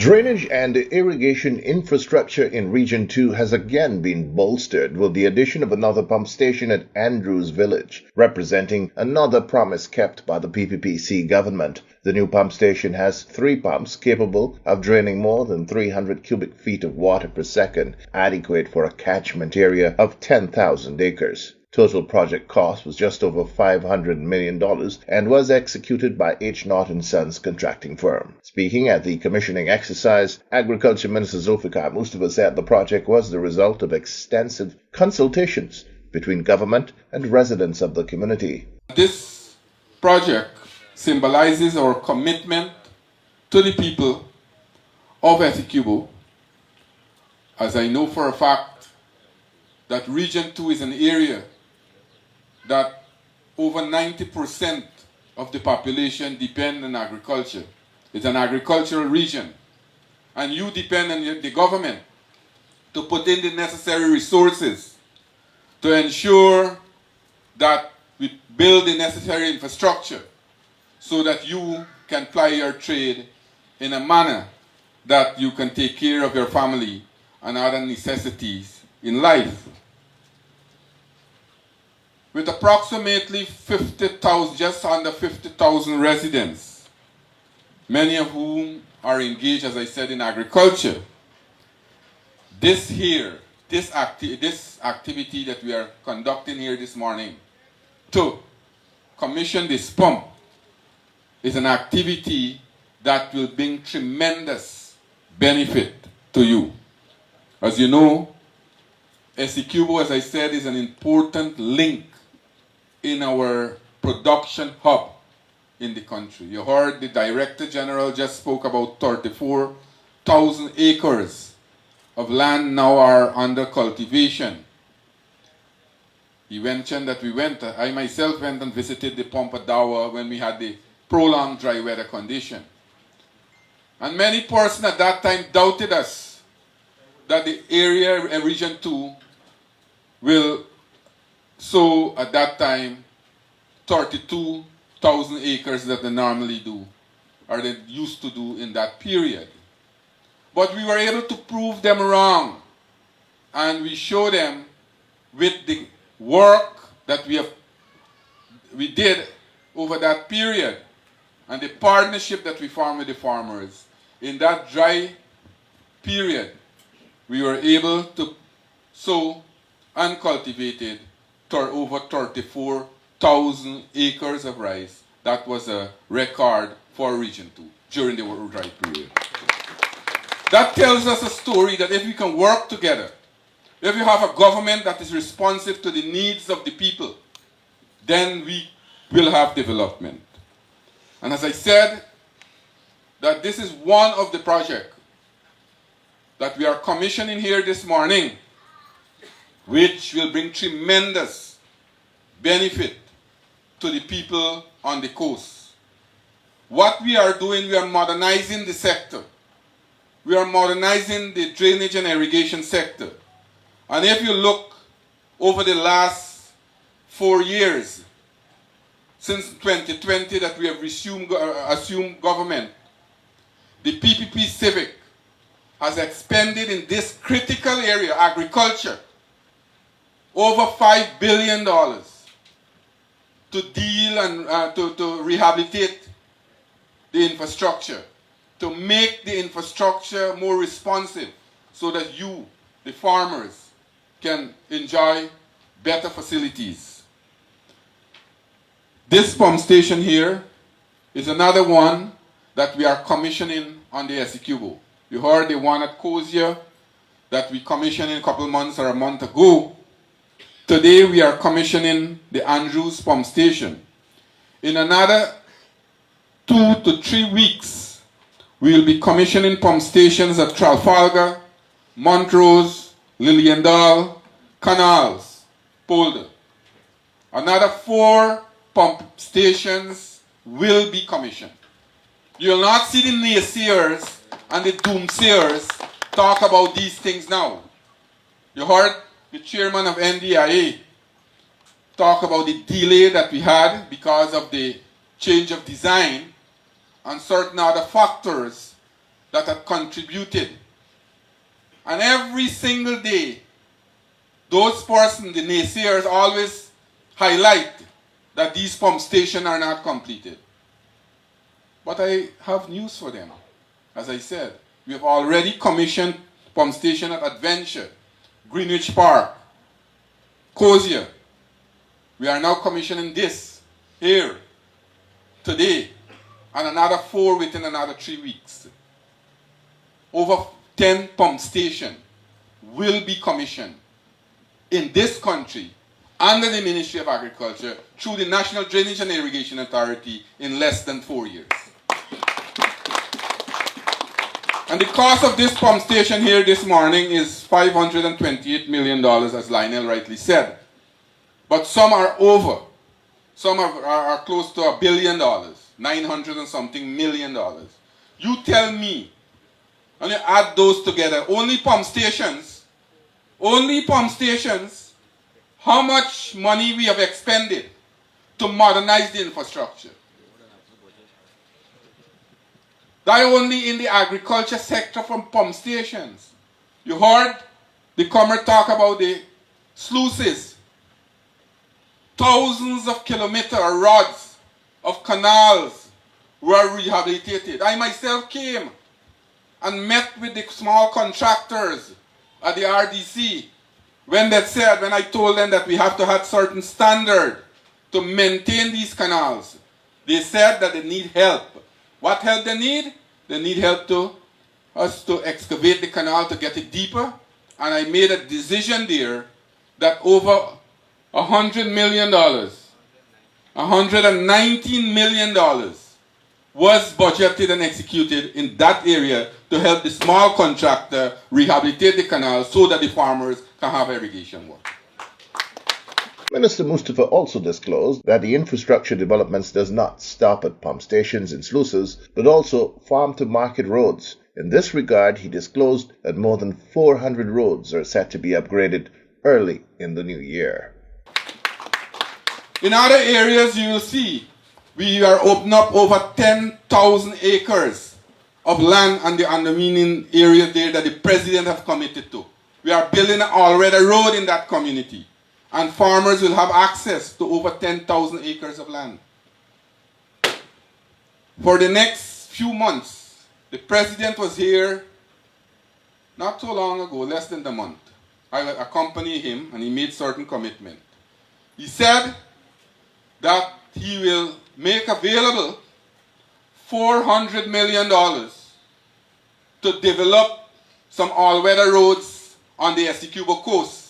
Drainage and irrigation infrastructure in Region 2 has again been bolstered with the addition of another pump station at Andrews Village, representing another promise kept by the PPPC government. The new pump station has 3 pumps capable of draining more than 300 cubic feet of water per second, adequate for a catchment area of 10,000 acres. Total project cost was just over $500 million and was executed by H. Norton Sons contracting firm. Speaking at the commissioning exercise, Agriculture Minister Zulfikar Mustafa said the project was the result of extensive consultations between government and residents of the community. This project symbolizes our commitment to the people of Essequibo, as I know for a fact that Region 2 is an area that over 90% of the population depend on agriculture. It's an agricultural region. And you depend on the government to put in the necessary resources to ensure that we build the necessary infrastructure so that you can ply your trade in a manner that you can take care of your family and other necessities in life. With approximately 50,000, just under 50,000 residents, many of whom are engaged, as I said, in agriculture, this activity that we are conducting here this morning to commission this pump is an activity that will bring tremendous benefit to you. As you know, Essequibo, as I said, is an important link in our production hub in the country. You heard the Director General just spoke about 34,000 acres of land now are under cultivation. He mentioned that I myself went and visited the pump at Dawa when we had the prolonged dry weather condition. And many persons at that time doubted us that the area, Region 2, will sow at that time 32,000 acres that they normally do, or they used to do in that period. But we were able to prove them wrong, and we show them with the work that we did over that period and the partnership that we formed with the farmers. In that dry period, we were able to sow uncultivated over 34,000 acres of rice. That was a record for Region 2 during the dry period. That tells us a story that if we can work together, if you have a government that is responsive to the needs of the people, then we will have development. And as I said, that this is one of the projects that we are commissioning here this morning, which will bring tremendous benefit to the people on the coast. What we are doing, we are modernizing the sector. We are modernizing the drainage and irrigation sector. And if you look over the last 4 years, since 2020 that we have assumed government, the PPP Civic has expended in this critical area, agriculture, over $5 billion to deal and to rehabilitate the infrastructure, to make the infrastructure more responsive so that you, the farmers, can enjoy better facilities. This pump station here is another one that we are commissioning on the Essequibo. You heard the one at Kozia that we commissioned a couple months or a month ago. Today we are commissioning the Andrews pump station. In another 2 to 3 weeks, we will be commissioning pump stations at Trafalgar, Montrose, Liliendal, Canals, Polder. Another 4 pump stations will be commissioned. You will not see the naysayers and the doomsayers talk about these things now. You heard the chairman of NDIA talk about the delay that we had because of the change of design and certain other factors that had contributed. And every single day, those persons, the naysayers, always highlight that these pump stations are not completed. But I have news for them. As I said, we have already commissioned pump station at Adventure, Greenwich Park, Cozier. We are now commissioning this here, today, and another 4 within another 3 weeks. Over 10 pump stations will be commissioned in this country under the Ministry of Agriculture through the National Drainage and Irrigation Authority in less than 4 years. And the cost of this pump station here this morning is $528 million, as Lionel rightly said. But some are over. Some are close to $1 billion, 900 and something million dollars. You tell me, and you add those together, only pump stations, how much money we have expended to modernize the infrastructure. That only in the agriculture sector from pump stations. You heard the comer talk about the sluices. Thousands of kilometer rods of canals were rehabilitated. I myself came and met with the small contractors at the RDC when I told them that we have to have certain standard to maintain these canals. They said that they need help. What help they need? They need help to excavate the canal to get it deeper. And I made a decision there that over $100 million, $119 million was budgeted and executed in that area to help the small contractor rehabilitate the canal so that the farmers can have irrigation work. Minister Mustafa also disclosed that the infrastructure developments does not stop at pump stations and sluices, but also farm-to-market roads. In this regard, he disclosed that more than 400 roads are set to be upgraded early in the new year. In other areas, you will see, we are opening up over 10,000 acres of land on the undermining area there that the president has committed to. We are building an all-weather road in that community. And farmers will have access to over 10,000 acres of land. For the next few months, the president was here not too long ago, less than a month. I accompanied him and he made certain commitment. He said that he will make available $400 million to develop some all-weather roads on the Essequibo coast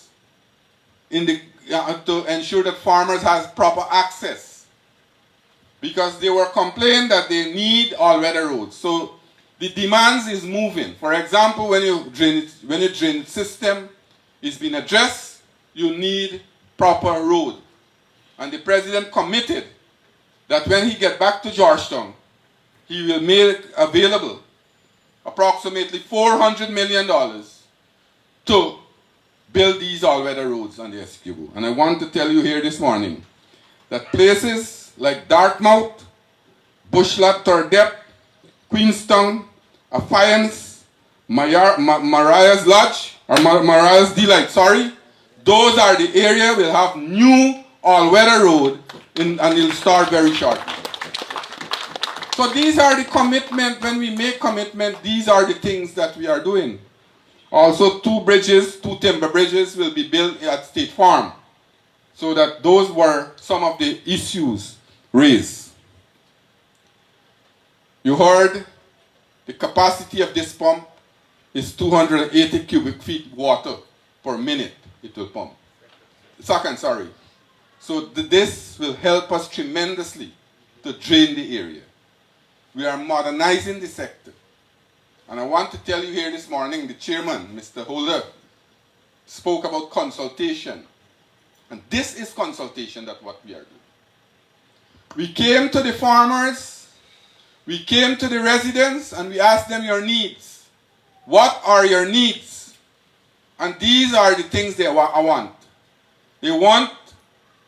to ensure that farmers have proper access, because they were complaining that they need all-weather roads. So the demands is moving. For example, when your drainage system is being addressed, you need proper road. And the president committed that when he get back to Georgetown, he will make available approximately $400 million to build these all-weather roads on the Essequibo. And I want to tell you here this morning that places like Dartmouth, Bushlat, Turdep, Queenstown, Affiance, Mariah's Lodge, or Mariah's Delight, those are the area will have new all-weather road and it'll start very shortly. So these are the commitment. When we make commitment, these are the things that we are doing. Also, 2 timber bridges will be built at State Farm. So that those were some of the issues raised. You heard the capacity of this pump is 280 cubic feet water per minute it will pump. Second, sorry. So this will help us tremendously to drain the area. We are modernizing the sector. And I want to tell you here this morning, the chairman, Mr. Holder, spoke about consultation. And this is consultation, that's what we are doing. We came to the farmers, we came to the residents, and we asked them your needs. What are your needs? And these are the things I want. They want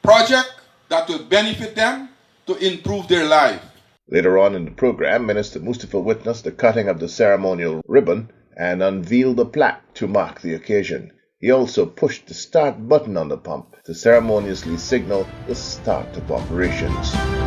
project that will benefit them to improve their life. Later on in the program, Minister Mustafa witnessed the cutting of the ceremonial ribbon and unveiled a plaque to mark the occasion. He also pushed the start button on the pump to ceremoniously signal the start of operations.